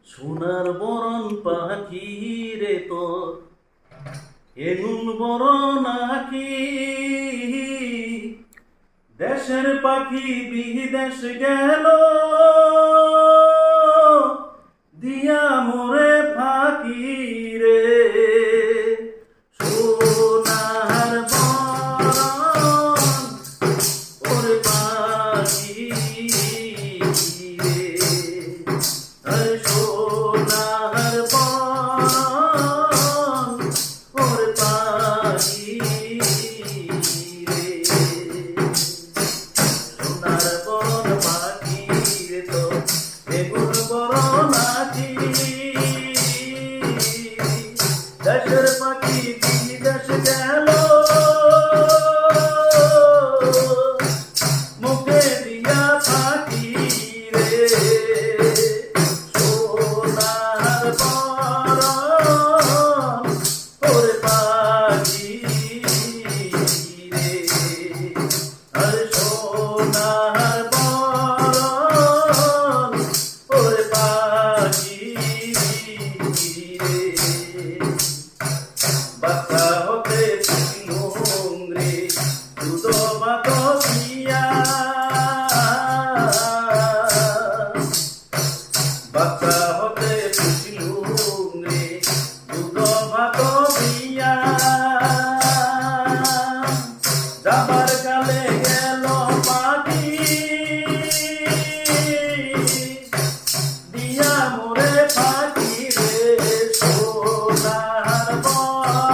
সোনার বরণ পাখি রে তোর এগুন বড় নাকি? দেশের পাখি বিদেশ গেল দিয়া মোরে ফাঁকি রে। সোনার বরণ ওরে পাখি রে, আরে সোনার বরণ ওরে পাখি রে। সোনার বরণ পাখি রে তো বেগুন বড় নাকি? দেশের পাখি বিদেশ গেল মুখে দিয়া ফাঁকি রে। সোনার বরণ ওরে পাখি রে, আরে সোনার বরণ ওরে পাখি রে। বাচ্চা হতে রে দুধ ভাত দিয়া, বাচ্চা হতে রে দুধ ভাত দিয়া। যাবার কালে গেল পাখি দিয়া মোরে ফাঁকি রে। সোনার বরণ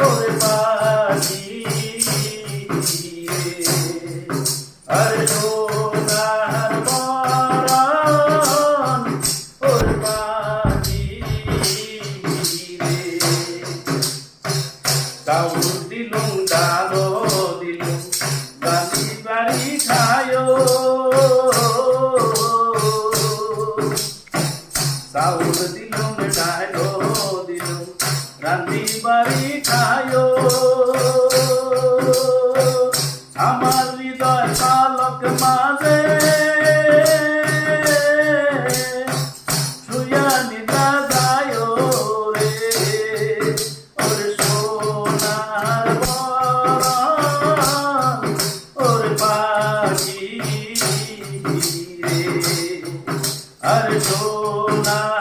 ওরে পাখি রে, আরে সোনার বরণ ওরে পাখি রে। চাউল দিলুম ডালো দিলুম রাঁধি বাড়ি খায়ো, চাউল দিলুম ডালো দিলুম রাঁধি বাড়ি খায়ো। আমার হৃদয় পালক মাঝে শুয়া নিতা যায় রে। ওরে সোনার বরণ ওরে পাখি রে, আরে সোনার